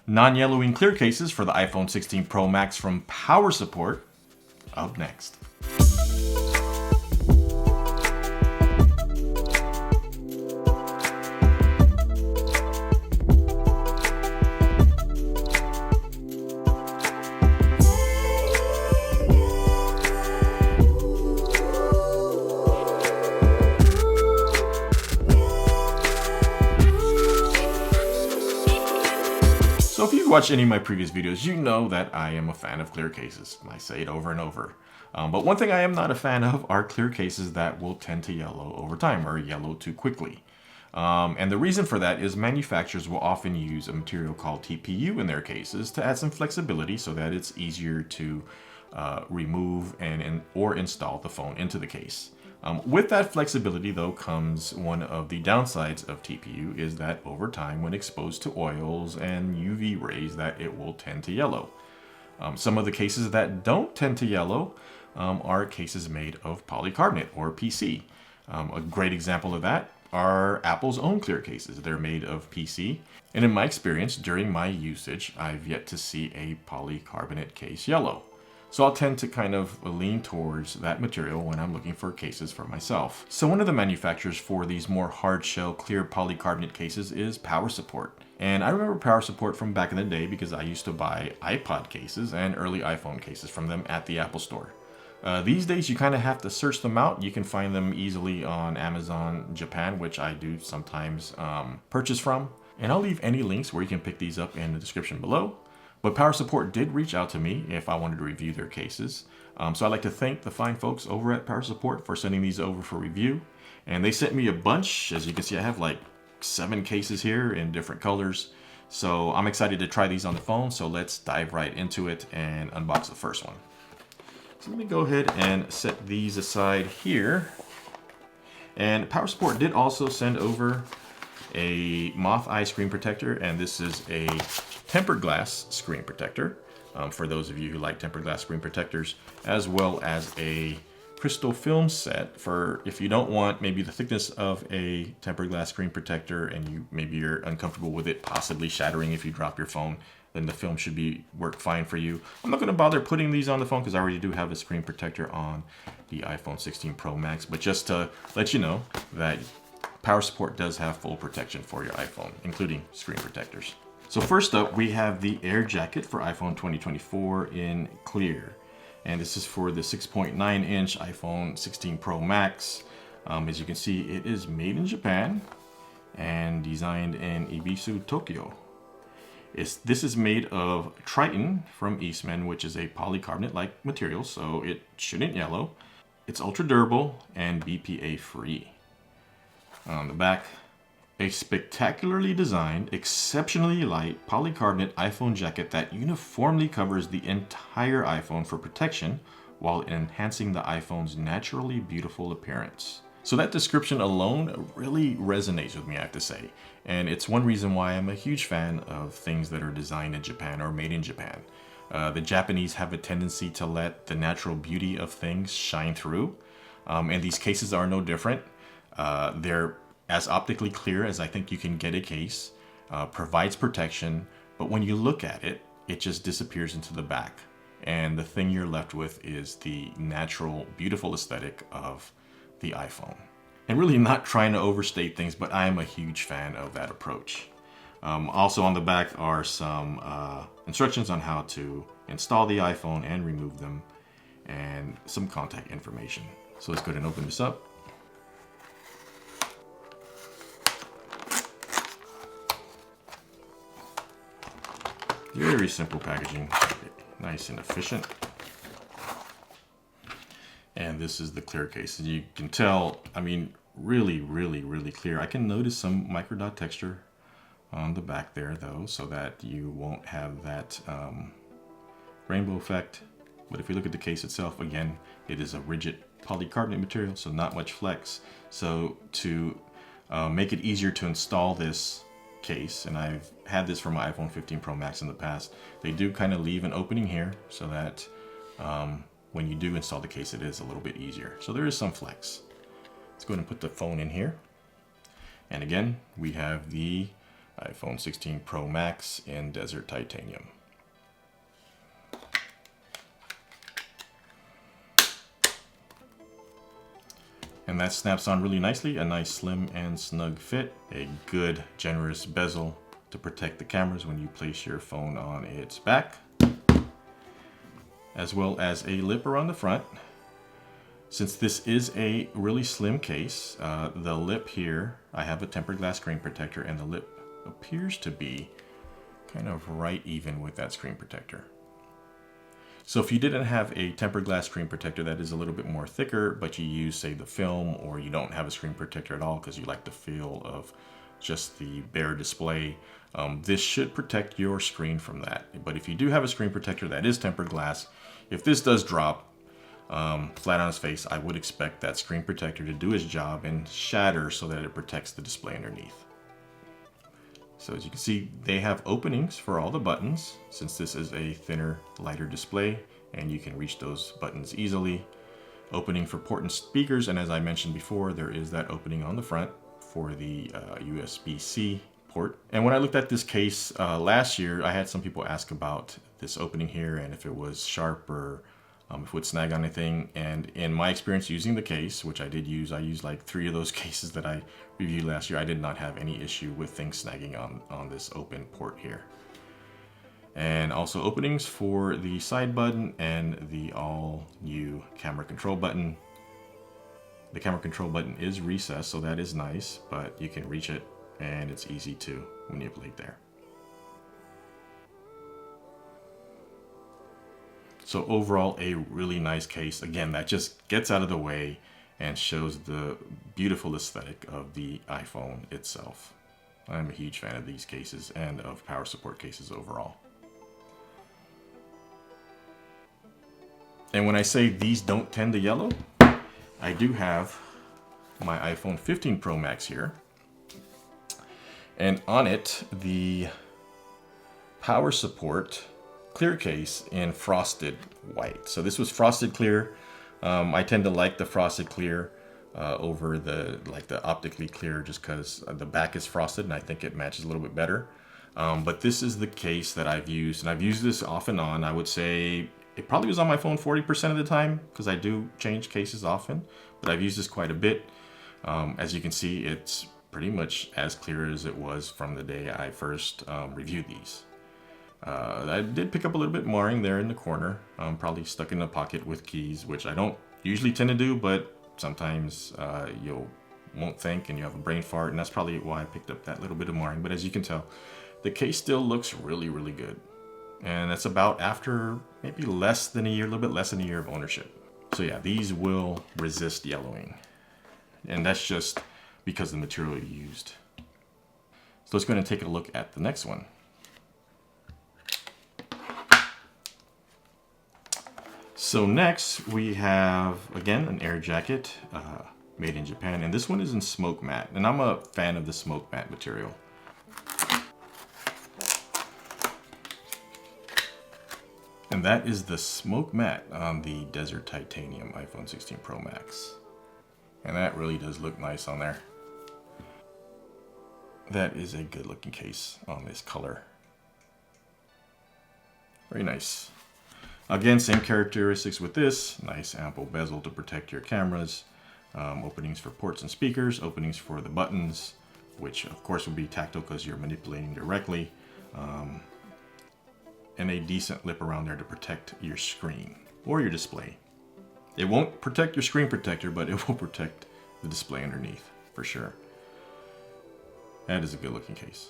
Non-yellowing clear cases for the iPhone 16 Pro Max from POWERSUPPORT up next. So if you've watched any of my previous videos, you know that I am a fan of clear cases. I say it over and over. But one thing I am not a fan of are clear cases that will tend to yellow over time or yellow too quickly. And the reason for that is manufacturers will often use a material called TPU in their cases to add some flexibility so that it's easier to remove or install the phone into the case. With that flexibility, though, comes one of the downsides of TPU is that over time, when exposed to oils and UV rays, that it will tend to yellow. Some of the cases that don't tend to yellow are cases made of polycarbonate or PC. A great example of that are Apple's own clear cases. They're made of PC. And in my experience, during my usage, I've yet to see a polycarbonate case yellow. So I'll tend to kind of lean towards that material when I'm looking for cases for myself. So one of the manufacturers for these more hard shell clear polycarbonate cases is POWERSUPPORT. And I remember POWERSUPPORT from back in the day because I used to buy iPod cases and early iPhone cases from them at the Apple Store. These days you kind of have to search them out. You can find them easily on Amazon Japan, which I do sometimes purchase from. And I'll leave any links where you can pick these up in the description below. But POWERSUPPORT did reach out to me if I wanted to review their cases. So I'd like to thank the fine folks over at POWERSUPPORT for sending these over for review. And they sent me a bunch. As you can see, I have like 7 cases here in different colors. So I'm excited to try these on the phone. So let's dive right into it and unbox the first one. So let me go ahead and set these aside here. And POWERSUPPORT did also send over a moth eye screen protector, and this is a tempered glass screen protector for those of you who like tempered glass screen protectors, as well as a crystal film set for if you don't want maybe the thickness of a tempered glass screen protector and maybe you're uncomfortable with it possibly shattering if you drop your phone, then the film should work fine for you. I'm not going to bother putting these on the phone because I already do have a screen protector on the iPhone 16 Pro Max, but just to let you know that POWERSUPPORT does have full protection for your iPhone, including screen protectors. So first up, we have the Air Jacket for iPhone 2024 in clear. And this is for the 6.9-inch iPhone 16 Pro Max. As you can see, it is made in Japan and designed in Ibisu, Tokyo. This is made of Triton from Eastman, which is a polycarbonate-like material, so it shouldn't yellow. It's ultra durable and BPA free. On the back, a spectacularly designed, exceptionally light polycarbonate iPhone jacket that uniformly covers the entire iPhone for protection while enhancing the iPhone's naturally beautiful appearance. So that description alone really resonates with me, I have to say. And it's one reason why I'm a huge fan of things that are designed in Japan or made in Japan. The Japanese have a tendency to let the natural beauty of things shine through. And these cases are no different. They're as optically clear as I think you can get a case, provides protection, but when you look at it, it just disappears into the back. And the thing you're left with is the natural, beautiful aesthetic of the iPhone. And really not trying to overstate things, but I am a huge fan of that approach. Also on the back are some instructions on how to install the iPhone and remove them, and some contact information. So let's go ahead and open this up. Very simple packaging, nice and efficient. And this is the clear case. You can tell, I mean, really clear. I can notice some microdot texture on the back there though, so that you won't have that rainbow effect. But if you look at the case itself, again, it is a rigid polycarbonate material, so not much flex. So to make it easier to install this case, and I've had this for my iPhone 15 Pro Max in the past, they do kind of leave an opening here so that when you do install the case, it is a little bit easier. So there is some flex. Let's go ahead and put the phone in here. And again, we have the iPhone 16 Pro Max in Desert Titanium. And that snaps on really nicely, a nice slim and snug fit, a good generous bezel to protect the cameras when you place your phone on its back, as well as a lip around the front. Since this is a really slim case, the lip here, I have a tempered glass screen protector, and the lip appears to be kind of right even with that screen protector. So if you didn't have a tempered glass screen protector that is a little bit more thicker, but you use, say, the film, or you don't have a screen protector at all because you like the feel of just the bare display, this should protect your screen from that. But if you do have a screen protector that is tempered glass, if this does drop flat on its face, I would expect that screen protector to do its job and shatter so that it protects the display underneath. So as you can see, they have openings for all the buttons, since this is a thinner, lighter display, and you can reach those buttons easily. Opening for port and speakers, and as I mentioned before, there is that opening on the front for the USB-C port. And when I looked at this case last year, I had some people ask about this opening here and if it was sharp or if it would snag on anything. And in my experience using the case, which I used like 3 of those cases that I reviewed last year, I did not have any issue with things snagging on this open port here. And also openings for the side button and the all new camera control button. The camera control button is recessed, so that is nice, but you can reach it and it's easy to manipulate there. So overall, a really nice case. Again, that just gets out of the way and shows the beautiful aesthetic of the iPhone itself. I'm a huge fan of these cases and of power support cases overall. And when I say these don't tend to yellow, I do have my iPhone 15 Pro Max here. And on it, the power support clear case in frosted white. So this was frosted clear. I tend to like the frosted clear over the optically clear, just because the back is frosted and I think it matches a little bit better. But this is the case that I've used, and I've used this off and on. I would say it probably was on my phone 40% of the time because I do change cases often, but I've used this quite a bit. As you can see, it's pretty much as clear as it was from the day I first reviewed these. I did pick up a little bit marring there in the corner, probably stuck in the pocket with keys, which I don't usually tend to do, but sometimes you won't think and you have a brain fart, and that's probably why I picked up that little bit of marring. But as you can tell, the case still looks really, really good. And that's about after maybe less than a year, a little bit less than a year of ownership. So yeah, these will resist yellowing. And that's just because of the material you used. So let's go ahead and take a look at the next one. So next we have, again, an air jacket made in Japan, and this one is in smoke matte, and I'm a fan of the smoke matte material. And that is the smoke matte on the Desert Titanium iPhone 16 Pro Max. And that really does look nice on there. That is a good looking case on this color. Very nice. Again, same characteristics with this. Nice ample bezel to protect your cameras. Openings for ports and speakers. Openings for the buttons, which of course will be tactile because you're manipulating directly. And a decent lip around there to protect your screen or your display. It won't protect your screen protector, but it will protect the display underneath for sure. That is a good looking case.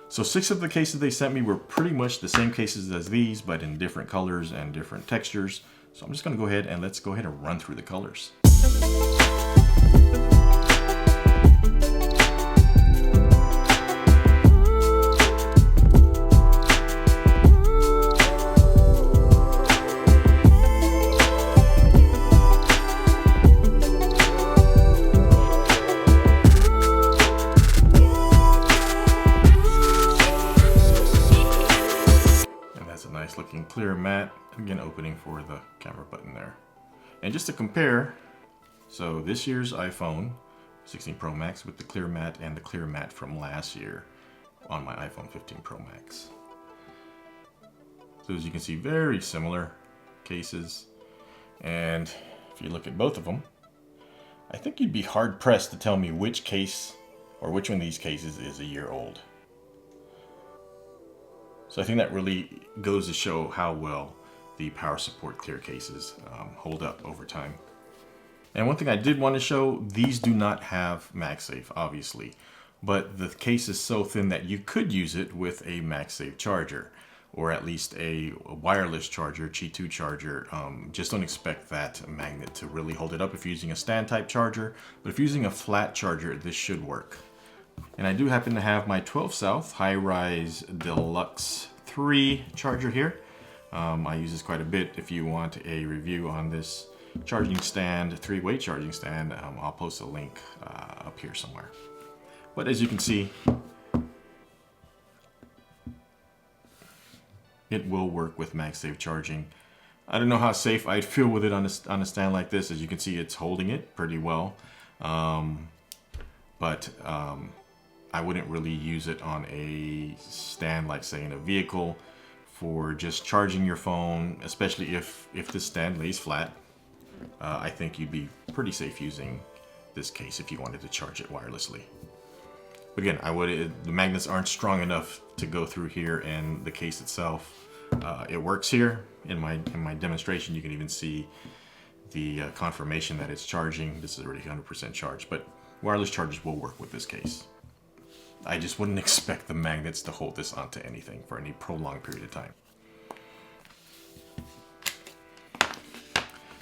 So 6 of the cases they sent me were pretty much the same cases as these, but in different colors and different textures. So I'm just going to go ahead and let's go ahead and run through the colors. Nice looking clear matte, again opening for the camera button there. And just to compare, so this year's iPhone 16 Pro Max with the clear matte and the clear matte from last year on my iPhone 15 Pro Max. So as you can see, very similar cases. And if you look at both of them, I think you'd be hard pressed to tell me which case or which one of these cases is a year old. So I think that really goes to show how well the POWERSUPPORT clear cases hold up over time. And one thing I did want to show, these do not have MagSafe, obviously, but the case is so thin that you could use it with a MagSafe charger, or at least a wireless charger, Qi 2 charger. Just don't expect that magnet to really hold it up if you're using a stand type charger, but if you're using a flat charger, this should work. And I do happen to have my 12 South High-Rise Deluxe 3 charger here. I use this quite a bit. If you want a review on this charging stand, 3-way charging stand, I'll post a link up here somewhere. But as you can see, it will work with MagSafe charging. I don't know how safe I'd feel with it on a stand like this. As you can see, it's holding it pretty well. But I wouldn't really use it on a stand like, say, in a vehicle for just charging your phone, especially if the stand lays flat. I think you'd be pretty safe using this case if you wanted to charge it wirelessly. But again, the magnets aren't strong enough to go through here, and the case itself, it works here. In my demonstration, you can even see the confirmation that it's charging. This is already 100% charged, but wireless chargers will work with this case. I just wouldn't expect the magnets to hold this onto anything for any prolonged period of time.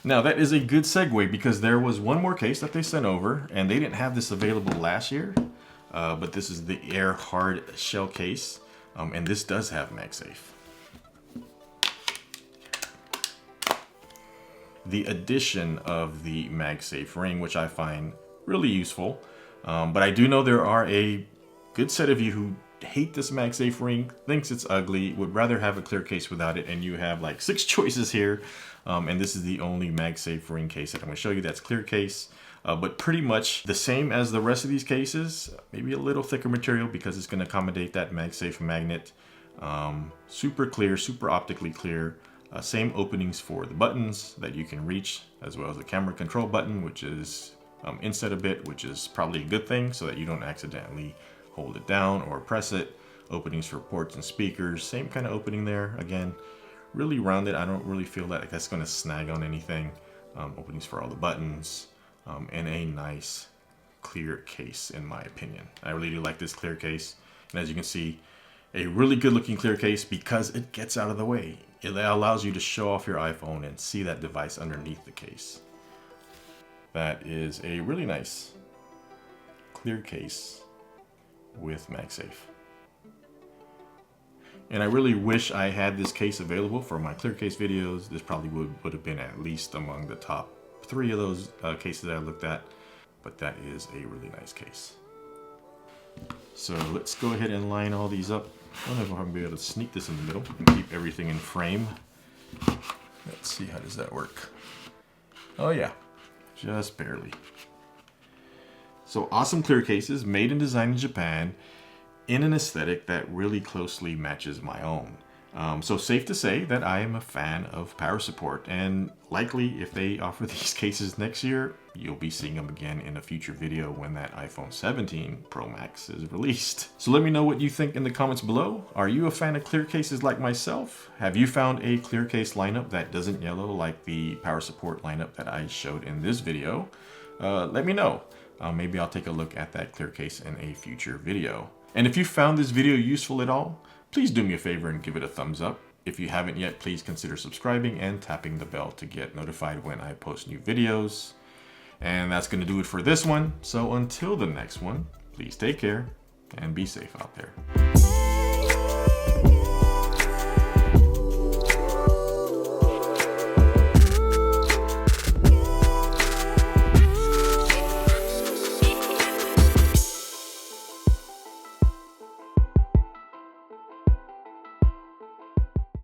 Now that is a good segue, because there was one more case that they sent over, and they didn't have this available last year, but this is the Air Hard Shell case, and this does have MagSafe. The addition of the MagSafe ring, which I find really useful, but I do know there are a good set of you who hate this MagSafe ring, thinks it's ugly, would rather have a clear case without it, and you have like 6 choices here, and this is the only MagSafe ring case that I'm going to show you that's clear case, but pretty much the same as the rest of these cases, maybe a little thicker material because it's going to accommodate that MagSafe magnet. Super clear, super optically clear, same openings for the buttons that you can reach, as well as the camera control button, which is inset a bit, which is probably a good thing so that you don't accidentally hold it down or press it. Openings for ports and speakers, same kind of opening there. Again, really rounded. I don't really feel that that's going to snag on anything. Openings for all the buttons, and a nice clear case in my opinion. I really do like this clear case, and as you can see, a really good looking clear case because it gets out of the way. It allows you to show off your iPhone and see that device underneath the case. That is a really nice clear case with MagSafe. And I really wish I had this case available for my clear case videos. This probably would have been at least among the top 3 of those cases that I looked at, but that is a really nice case. So let's go ahead and line all these up. I don't know if I'm going to be able to sneak this in the middle and keep everything in frame. Let's see, how does that work? Oh yeah, just barely. So awesome clear cases, made and designed in Japan, in an aesthetic that really closely matches my own. So safe to say that I am a fan of POWERSUPPORT, and likely if they offer these cases next year, you'll be seeing them again in a future video when that iPhone 17 Pro Max is released. So let me know what you think in the comments below. Are you a fan of clear cases like myself? Have you found a clear case lineup that doesn't yellow like the POWERSUPPORT lineup that I showed in this video? Let me know. Maybe I'll take a look at that clear case in a future video. And if you found this video useful at all, please do me a favor and give it a thumbs up. If you haven't yet, please consider subscribing and tapping the bell to get notified when I post new videos. And that's going to do it for this one. So until the next one, please take care and be safe out there.